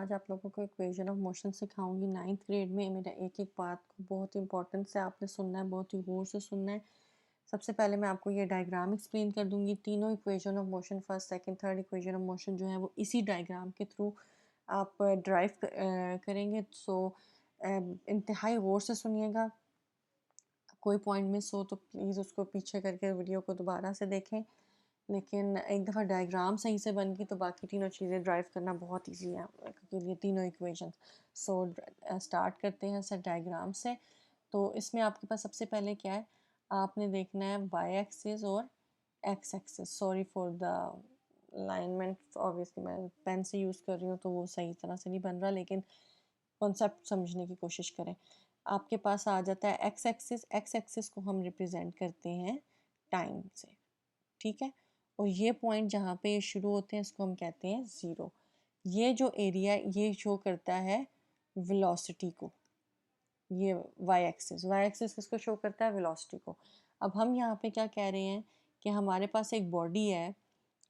आज आप लोगों को इक्वेशन ऑफ मोशन सिखाऊंगी 9th ग्रेड में। मेरा एक एक बात को बहुत इंपॉर्टेंस से आपने सुनना है, बहुत ही गौर से सुनना है। सबसे पहले मैं आपको ये डायग्राम एक्सप्लेन कर दूंगी। तीनों equation of motion, first second third equation of motion जो है वो इसी डायग्राम के थ्रू आप ड्राइव करेंगे। सो इंतहाई गौर से सुनिएगा। कोई पॉइंट मिस हो तो प्लीज़ उसको पीछे करके वीडियो को दोबारा से देखें, लेकिन एक दफ़ा डायग्राम सही से बन गई तो बाकी तीनों चीज़ें ड्राइव करना बहुत इजी है क्योंकि ये तीनों इक्वेशन। सो स्टार्ट करते हैं सर डायग्राम से। तो इसमें आपके पास सबसे पहले क्या है, आपने देखना है वाई एक्सिस और x axis. Sorry for the alignment, obviously मैं पेन से यूज़ कर रही हूँ तो वो सही तरह से नहीं बन रहा, लेकिन कॉन्सेप्ट समझने की कोशिश करें। आपके पास आ जाता है एक्स एक्सिस। एक्स एक्सिस को हम रिप्रेजेंट करते हैं टाइम से, ठीक है। और ये पॉइंट जहाँ पे ये शुरू होते हैं इसको हम कहते हैं ज़ीरो। ये जो एरिया ये शो करता है वेलोसिटी को। ये वाई एक्सिस किसको शो करता है? वेलोसिटी को। अब हम यहाँ पे क्या कह रहे हैं कि हमारे पास एक बॉडी है,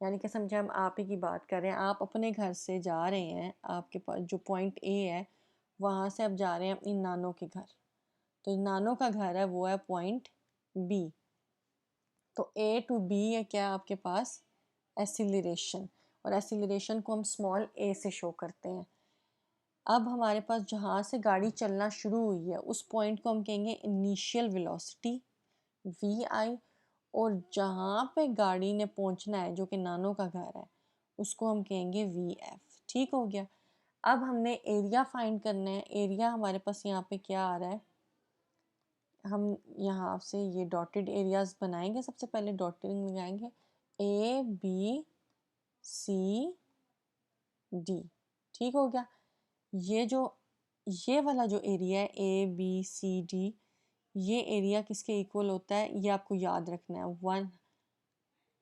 यानी कि समझे हम आप ही की बात कर रहे हैं। आप अपने घर से जा रहे हैं, आपके पास जो पॉइंट ए है वहाँ से आप जा रहे हैं अपनी नानो के घर। तो नानो का घर है वो है पॉइंट बी। तो ए टू बी है क्या आपके पास? एसिलरेशन। और एसिलरेशन को हम स्मॉल ए से शो करते हैं। अब हमारे पास जहाँ से गाड़ी चलना शुरू हुई है उस पॉइंट को हम कहेंगे इनिशियल वेलोसिटी वी आई। और जहाँ पे गाड़ी ने पहुँचना है जो कि नानो का घर है उसको हम कहेंगे वी एफ। ठीक हो गया। अब हमने एरिया फाइंड करना है। एरिया हमारे पास यहाँ पे क्या आ रहा है, हम यहाँ से ये डॉटेड एरियाज बनाएंगे। सबसे पहले डॉटेड लगाएंगे ए बी सी डी। ठीक हो गया। ये वाला जो एरिया है ए बी सी डी, ये एरिया किसके इक्वल होता है? ये आपको याद रखना है,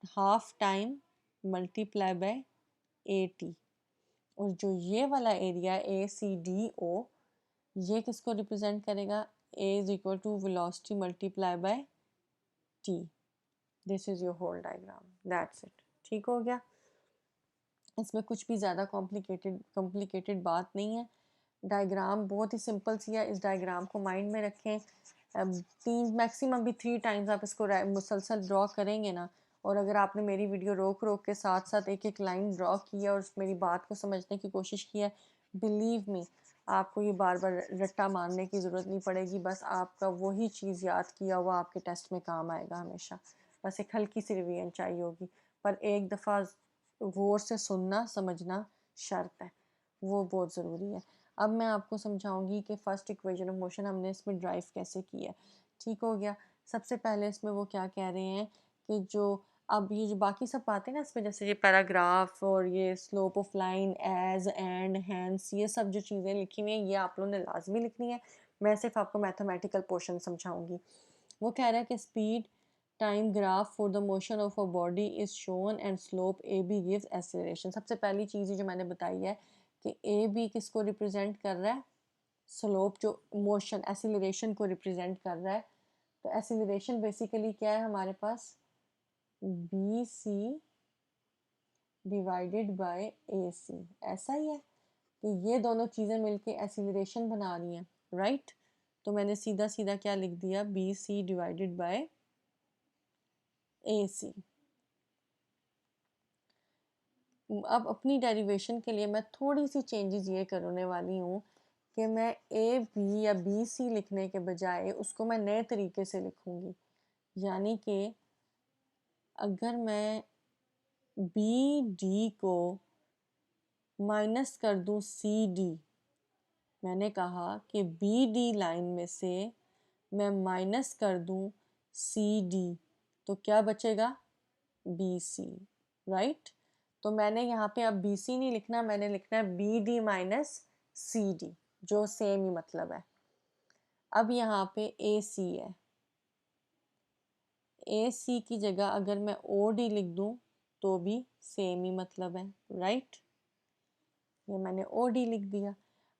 1/2 time multiply by A T. और जो ये वाला area A C D O, ये किसको रिप्रेजेंट करेगा? A is equal to velocity multiply by T. This is your whole diagram, that's it. ठीक हो गया। इसमें कुछ भी ज़्यादा कॉम्प्लिकेटेड बात नहीं है। डायग्राम बहुत ही सिंपल सी है। इस डायग्राम को माइंड में रखें। तीन मैक्सिमम भी 3 टाइम्स आप इसको मुसलसल ड्रॉ करेंगे ना, और अगर आपने मेरी वीडियो रोक रोक के साथ साथ एक एक लाइन ड्रॉ की है और मेरी बात को समझने की कोशिश की है, बिलीव मी आपको ये बार बार रट्टा मारने की ज़रूरत नहीं पड़ेगी। बस आपका वही चीज़ याद किया हुआ आपके टेस्ट में काम आएगा हमेशा। बस एक हल्की सी रिवीजन चाहिए होगी, पर एक दफ़ा गौर से सुनना समझना शर्त है, वो बहुत ज़रूरी है। अब मैं आपको समझाऊंगी कि फर्स्ट इक्वेशन ऑफ मोशन हमने इसमें ड्राइव कैसे किया है। ठीक हो गया। सबसे पहले इसमें वो क्या कह रहे हैं कि जो अब ये जो बाकी सब बातें ना इसमें, जैसे ये पैराग्राफ और ये slope of line, as and hence, ये सब जो चीज़ें लिखी हुई हैं ये आप लोगों ने लाजमी लिखनी है। मैं सिर्फ आपको मैथमेटिकल पोर्शन समझाऊंगी। वो कह रहा है कि speed time graph for the motion of a body is shown and slope A B gives acceleration. सबसे पहली चीज़ जो मैंने बताई है कि ए बी किसको रिप्रेजेंट कर रहा है? स्लोप, जो मोशन एसिलरेशन को रिप्रेजेंट कर रहा है। तो एसिलरेशन बेसिकली क्या है हमारे पास? बी सी डिवाइडेड बाय ए सी। ऐसा ही है कि ये दोनों चीज़ें मिलके एसिलरेशन बना रही हैं, राइट। तो मैंने सीधा सीधा क्या लिख दिया? बी सी डिवाइडेड बाय ए सी। अब अपनी डेरिवेशन के लिए मैं थोड़ी सी चेंजेस ये करने वाली हूँ कि मैं ए बी या बी सी लिखने के बजाय उसको मैं नए तरीके से लिखूँगी। यानी कि अगर मैं बी डी को माइनस कर दूँ सी डी, मैंने कहा कि बी डी लाइन में से मैं माइनस कर दूँ सी डी, तो क्या बचेगा? B C, right. तो मैंने यहाँ पे अब बी सी नहीं लिखना, मैंने लिखना है B D minus C D, जो सेम ही मतलब है। अब यहाँ पे ए सी है, ए सी की जगह अगर मैं ओ डी लिख दूँ तो भी सेम ही मतलब है, राइट। ये मैंने ओ डी लिख दिया।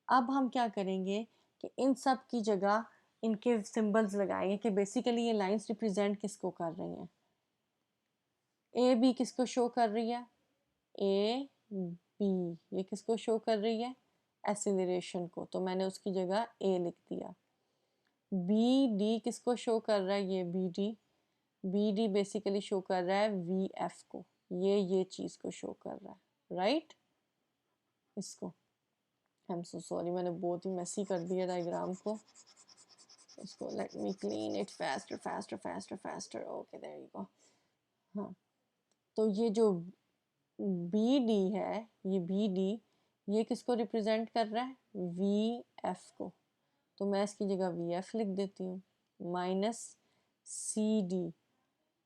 अब हम क्या करेंगे कि इन सब की जगह इनके सिंबल्स लगाएंगे कि बेसिकली ये लाइंस रिप्रेजेंट किसको कर रही हैं। ए बी किसको शो कर रही है? ए बी, ये किसको शो कर रही है? एसिलरेशन को, तो मैंने उसकी जगह ए लिख दिया। बी डी किसको शो कर रहा है? ये बी डी बेसिकली शो कर रहा है वी एफ को, ये चीज़ को शो कर रहा है, राइट। इसको आई एम सो सॉरी, मैंने बहुत ही मेसी कर दिया डायग्राम को। इसको let me clean it faster faster faster faster. Okay there you go. हाँ, तो ये जो बी डी है, ये बी डी ये किसको रिप्रेजेंट कर रहा है? वी एफ को, तो मैं इसकी जगह वी एफ लिख देती हूँ। माइनस सी डी,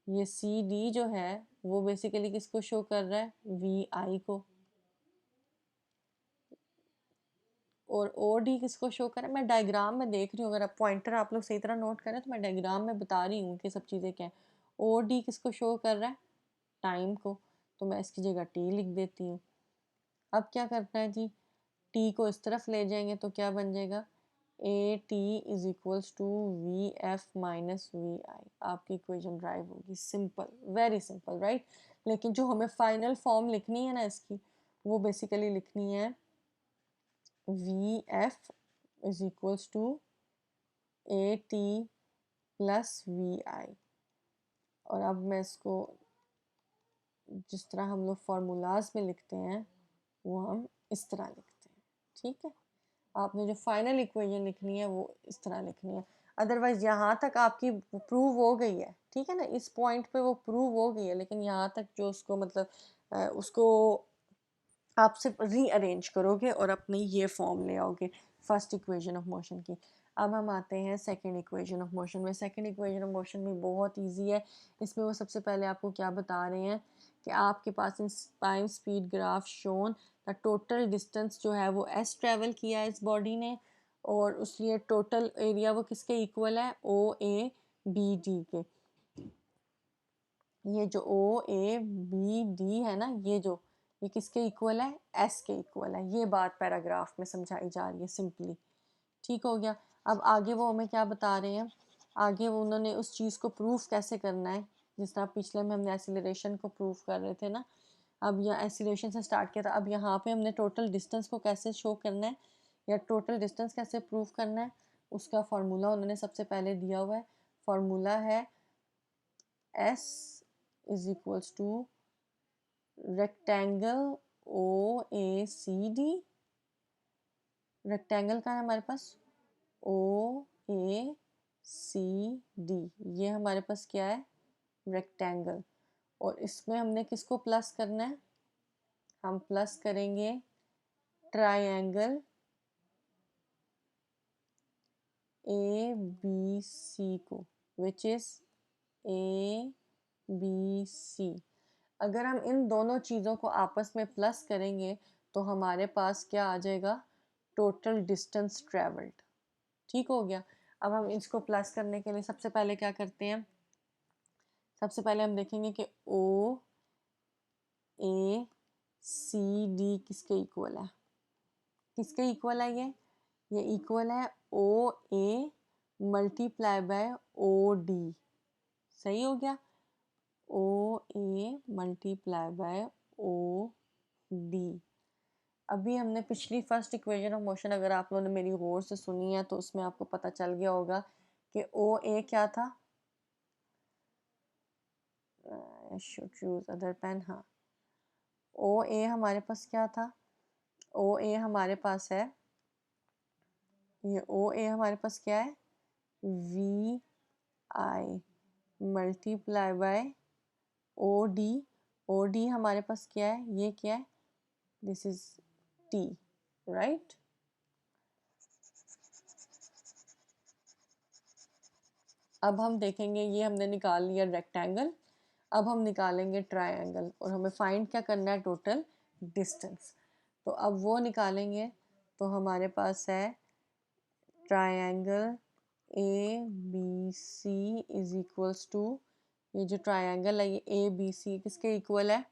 ये सी डी जो है वो बेसिकली किसको शो कर रहा है? वी आई को। और ओ डी किसको शो कर रहा है? मैं डायग्राम में देख रही हूँ, अगर आप पॉइंटर आप लोग सही तरह नोट करें तो मैं डायग्राम में बता रही हूँ कि सब चीज़ें क्या है। ओ डी किसको शो कर रहा है? टाइम को, तो मैं इसकी जगह टी लिख देती हूँ। अब क्या करना है जी? टी को इस तरफ ले जाएंगे तो क्या बन जाएगा? A T is equals to V F minus V I. आपकी इक्वेशन ड्राइव होगी। Simple, very simple, right. लेकिन जो हमें फाइनल फॉर्म लिखनी है ना इसकी, वो बेसिकली लिखनी है V F is equals to A T plus V I. और अब मैं इसको जिस तरह हम लोग फार्मूलाज में लिखते हैं वो हम इस तरह लिखते हैं, ठीक है। आपने जो फाइनल इक्वेशन लिखनी है वो इस तरह लिखनी है। अदरवाइज यहाँ तक आपकी प्रूव हो गई है, ठीक है ना, इस पॉइंट पे वो प्रूव हो गई है, लेकिन यहाँ तक जो उसको मतलब उसको आप सिर्फ रीअरेंज करोगे और अपनी ये फॉर्म ले आओगे फर्स्ट इक्वेशन ऑफ मोशन की। अब हम आते हैं सेकंड इक्वेशन ऑफ मोशन में। सेकंड इक्वेशन ऑफ मोशन भी बहुत इजी है। इसमें वो सबसे पहले आपको क्या बता रहे हैं कि आपके पास in time speed graph shown the total distance जो है वो एस ट्रेवल किया है इस बॉडी ने, और उसलिए टोटल एरिया वो किसके इक्वल है? ओ ए बी डी के। ये जो ओ ए बी डी है ना, ये किसके इक्वल है? एस के इक्वल है। ये बात पैराग्राफ में समझाई जा रही है सिंपली, ठीक हो गया। अब आगे वो हमें क्या बता रहे हैं? आगे वो उन्होंने उस चीज़ को प्रूफ कैसे करना है, जिस तरह पिछले में हमने एसिलरेशन को प्रूफ कर रहे थे ना, अब यहाँ एसिलेशन से स्टार्ट किया था, अब यहाँ पे हमने टोटल डिस्टेंस को कैसे शो करना है या टोटल डिस्टेंस कैसे प्रूव करना है, उसका फार्मूला उन्होंने सबसे पहले दिया हुआ है। फार्मूला है S is equals to rectangle O A C D. Rectangle का है हमारे पास ओ ए सी डी, ये हमारे पास क्या है? रेक्टेंगल। और इसमें हमने किसको प्लस करना है? हम प्लस करेंगे ट्रायंगल ए बी सी को, विच इज ए बी सी। अगर हम इन दोनों चीज़ों को आपस में प्लस करेंगे तो हमारे पास क्या आ जाएगा? टोटल डिस्टेंस ट्रेवल्ड, ठीक हो गया। अब हम इसको प्लस करने के लिए सबसे पहले क्या करते हैं? सबसे पहले हम देखेंगे कि ओ ए सी डी किसके इक्वल है? किसके इक्वल है ये इक्वल है ओ A multiply by O D. सही हो गया, ओ A multiply by O D. अभी हमने पिछली फर्स्ट इक्वेशन ऑफ मोशन अगर आप लोगों ने मेरी गौर से सुनी है तो उसमें आपको पता चल गया होगा कि ओ ए क्या था? Should choose other pen. हाँ, ओ ए हमारे पास क्या था? ओ ए हमारे पास है, ये ओ ए हमारे पास क्या है? V I multiply by O D. O D हमारे पास क्या है? ये क्या है? This is T, right. अब हम देखेंगे, ये हमने निकाल लिया रेक्टेंगल। अब हम निकालेंगे ट्रायंगल और हमें फाइंड क्या करना है? Total distance. तो अब वो निकालेंगे तो हमारे पास है triangle A B C is equals to, ये जो ट्रायंगल है ये ए बी सी किसके इक्वल है?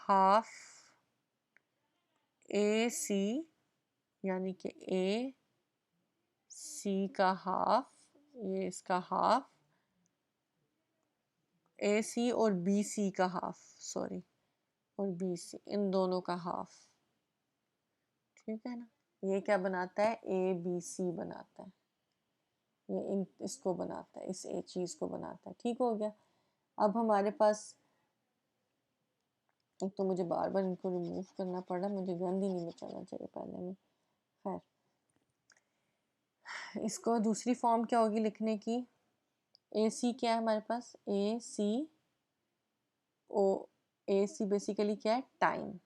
हाफ ए सी, यानी कि ए सी का हाफ, ये इसका हाफ, ए सी और बी सी का हाफ, सॉरी, और बी सी इन दोनों का हाफ। ठीक है ना। ये क्या बनाता है, ABC बनाता है, ये इसको बनाता है, इस ए चीज़ को बनाता है। ठीक हो गया। अब हमारे पास, एक तो मुझे बार बार इनको रिमूव करना पड़ा, मुझे गंद ही नहीं बचाना चाहिए पहले में। खैर, इसको दूसरी फॉर्म क्या होगी लिखने की, AC क्या है हमारे पास, AC बेसिकली क्या है, टाइम।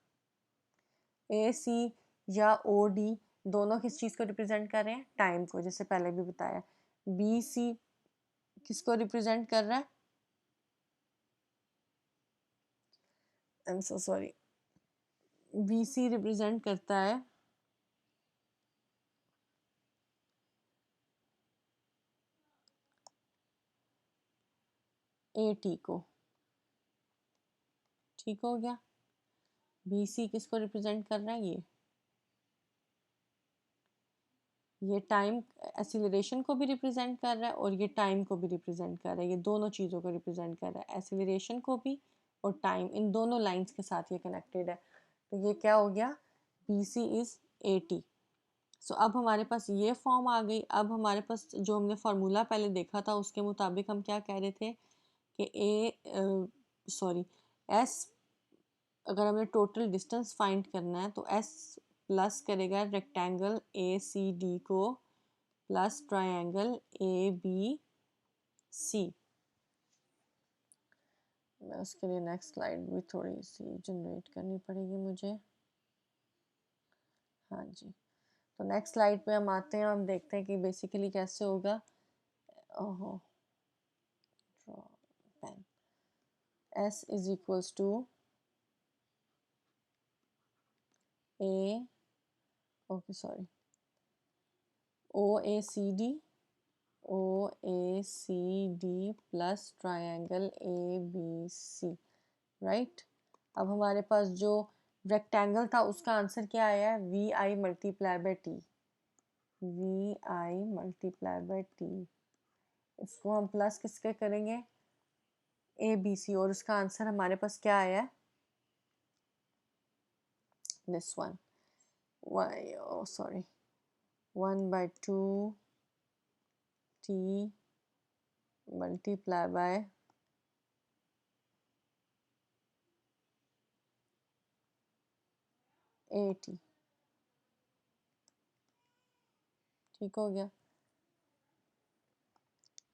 AC या OD दोनों किस चीज़ को रिप्रेजेंट कर रहे हैं, टाइम को, जैसे पहले भी बताया। BC किसको रिप्रेजेंट कर रहा है, I am so sorry, BC represent करता है AT को। ठीक हो गया। BC किसको रिप्रेजेंट कर रहा है, ये टाइम एक्सीलरेशन को भी रिप्रेजेंट कर रहा है और ये टाइम को भी रिप्रेजेंट कर रहा है, ये दोनों चीज़ों को रिप्रेजेंट कर रहा है, एक्सीलरेशन को भी और टाइम, इन दोनों लाइंस के साथ ये कनेक्टेड है। तो ये क्या हो गया, BC इज AT। सो अब हमारे पास ये फॉर्म आ गई। अब हमारे पास जो हमने फार्मूला पहले देखा था उसके मुताबिक हम क्या कह रहे थे कि S, अगर हमें टोटल डिस्टेंस फाइंड करना है तो S प्लस करेगा रेक्टेंगल ACD को प्लस ट्रायंगल ABC। मैं उसके लिए नेक्स्ट स्लाइड भी थोड़ी सी जनरेट करनी पड़ेगी मुझे। हाँ जी, तो नेक्स्ट स्लाइड पे हम आते हैं, हम देखते हैं कि बेसिकली कैसे होगा। ओहो, pen, S is equals to A, okay sorry, OACD plus triangle ABC, right. अब हमारे पास जो रेक्टेंगल था उसका आंसर क्या आया है, VI multiply by T, VI multiply by T। इसको हम प्लस किसके करेंगे, ABC, और उसका आंसर हमारे पास क्या आया है, this one, sorry 1/2 T multiply by AT। ठीक हो गया।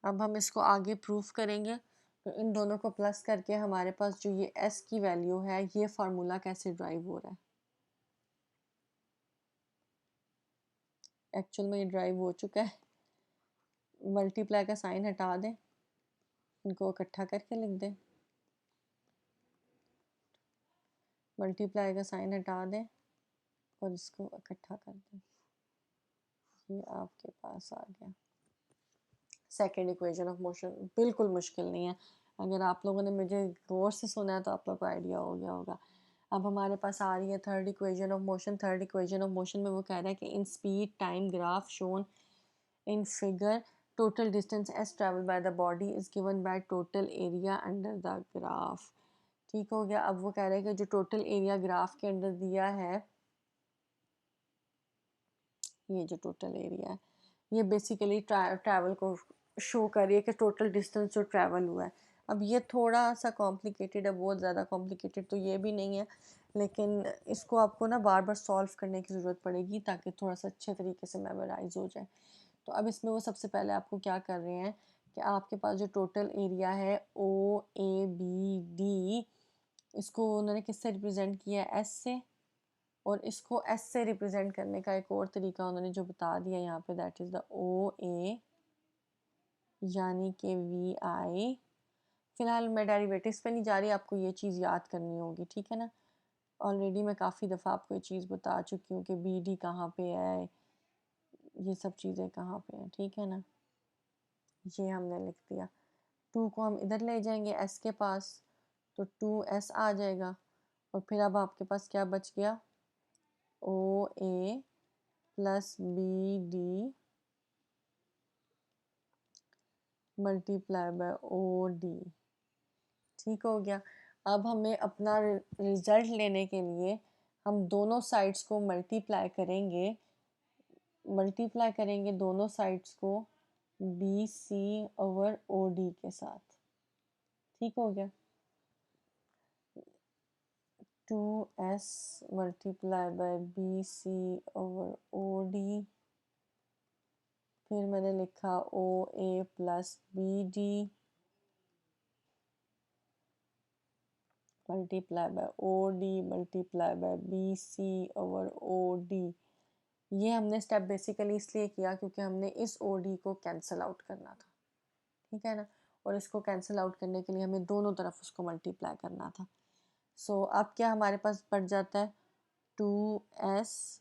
अब हम इसको आगे प्रूफ करेंगे, तो इन दोनों को प्लस करके हमारे पास जो ये S की वैल्यू है, ये फार्मूला कैसे ड्राइव हो रहा है, एक्चुअल में ये ड्राइव हो चुका है। मल्टीप्लाई का साइन हटा दें, इनको इकट्ठा करके लिख दें, मल्टीप्लाई का साइन हटा दें और इसको इकट्ठा कर दें, ये आपके पास आ गया सेकेंड इक्वेशन ऑफ मोशन। बिल्कुल मुश्किल नहीं है, अगर आप लोगों ने मुझे गौर से सुना है तो आप लोग को आइडिया हो गया होगा। अब हमारे पास आ रही है third equation of motion. Third equation of motion में वो कह रहा है कि in speed time graph shown in figure total distance S travel by the body is given by total area under the graph. ठीक हो गया। अब वो कह रहे हैं कि जो टोटल एरिया ग्राफ के अंदर दिया है, ये जो टोटल एरिया है ये बेसिकली ट्रैवल को शो कर रही है कि टोटल डिस्टेंस जो ट्रैवल हुआ है। अब ये थोड़ा सा कॉम्प्लिकेटेड है, बहुत ज़्यादा कॉम्प्लिकेटेड तो ये भी नहीं है, लेकिन इसको आपको ना बार बार सॉल्व करने की ज़रूरत पड़ेगी ताकि थोड़ा सा अच्छे तरीके से मेमोराइज हो जाए। तो अब इसमें वो सबसे पहले आपको क्या कर रहे हैं कि आपके पास जो टोटल एरिया है OABD, इसको उन्होंने किससे रिप्रेजेंट किया है, S से, और इसको S से रिप्रेजेंट करने का एक और तरीका उन्होंने जो बता दिया यहाँ पे, दैट इज़ द OA, यानी कि VI। फ़िलहाल मैं डेरिवेटिव्स पे नहीं जा रही, आपको ये चीज़ याद करनी होगी, ठीक है ना। ऑलरेडी मैं काफ़ी दफ़ा आपको ये चीज़ बता चुकी हूँ कि BD कहाँ पे है, ये सब चीज़ें कहाँ पे हैं, ठीक है ना। ये हमने लिख दिया, 2 को हम इधर ले जाएंगे S के पास, तो 2S आ जाएगा, और फिर अब आपके पास क्या बच गया, OA plus BD multiply by OD। ठीक हो गया। अब हमें अपना रिजल्ट लेने के लिए हम दोनों साइड्स को मल्टीप्लाई करेंगे दोनों साइड्स को B C over O D के साथ। ठीक हो गया। 2s multiply by B C over O D, फिर मैंने लिखा O A plus B D multiply by O D multiply by B C over O D. ये हमने स्टेप बेसिकली इसलिए किया क्योंकि हमने इस ओ डी को कैंसिल आउट करना था, ठीक है ना। और इसको कैंसिल आउट करने के लिए हमें दोनों तरफ उसको मल्टीप्लाई करना था। सो अब क्या हमारे पास बढ़ जाता है, 2s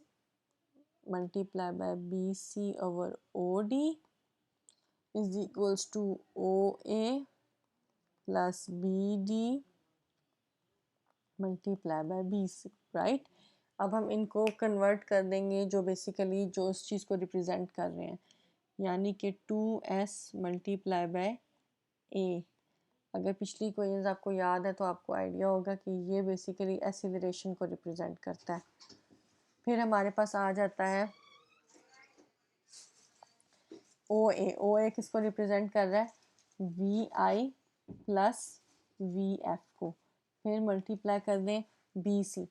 multiply by B C over O D is equals to O A plus B D multiply by B C, right. अब हम इनको कन्वर्ट कर देंगे जो बेसिकली जो इस चीज़ को रिप्रेजेंट कर रहे हैं, यानी कि 2s मल्टीप्लाई बाय ए। अगर पिछली क्वेश्चन आपको याद है तो आपको आइडिया होगा कि ये बेसिकली एक्सीलरेशन को रिप्रेजेंट करता है। फिर हमारे पास आ जाता है ओ ए किसको रिप्रेजेंट कर रहा है, V I plus V F को। फिर मल्टीप्लाई कर दें बी सी।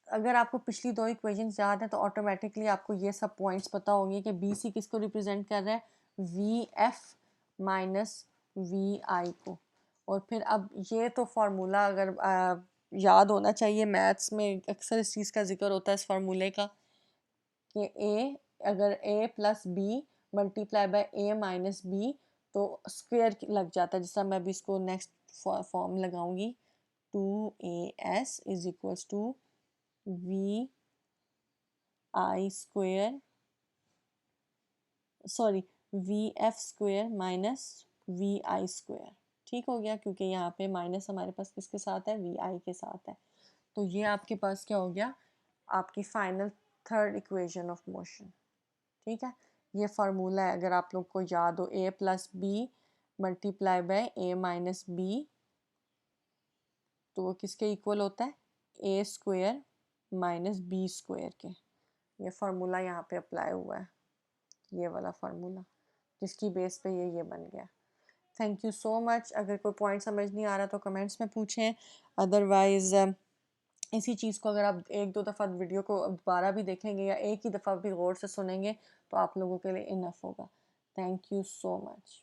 अगर आपको पिछली दो इक्वेशंस याद है तो ऑटोमेटिकली आपको ये सब पॉइंट्स पता होंगे कि बी सी किसको रिप्रेजेंट कर रहा है, वी एफ माइनस वी आई को। और फिर अब ये तो फार्मूला अगर याद होना चाहिए, मैथ्स में अक्सर इस चीज़ का जिक्र होता है इस फार्मूले का कि अगर A plus B multiply by A minus B तो स्क्वेयर लग जाता है। जैसा मैं अभी इसको नेक्स्ट फॉर्म लगाऊंगी, 2as is equals to V I square sorry V F square minus V I square. ठीक हो गया, क्योंकि यहाँ पे माइनस हमारे पास किसके साथ है, वी आई के साथ है। तो ये आपके पास क्या हो गया, आपकी final third equation of motion. ठीक है, ये फार्मूला है अगर आप लोग को याद हो, A plus B multiply by A minus B, तो वो किसके इक्वल होता है, A square minus B square के। ये फार्मूला यहाँ पे अप्लाई हुआ है, ये वाला फार्मूला जिसकी बेस पे ये बन गया। Thank you so much. अगर कोई पॉइंट समझ नहीं आ रहा तो कमेंट्स में पूछें, अदरवाइज़ इसी चीज़ को अगर आप एक दो दफ़ा वीडियो को दोबारा भी देखेंगे या एक ही दफ़ा भी गौर से सुनेंगे तो आप लोगों के लिए इनफ होगा। Thank you so much.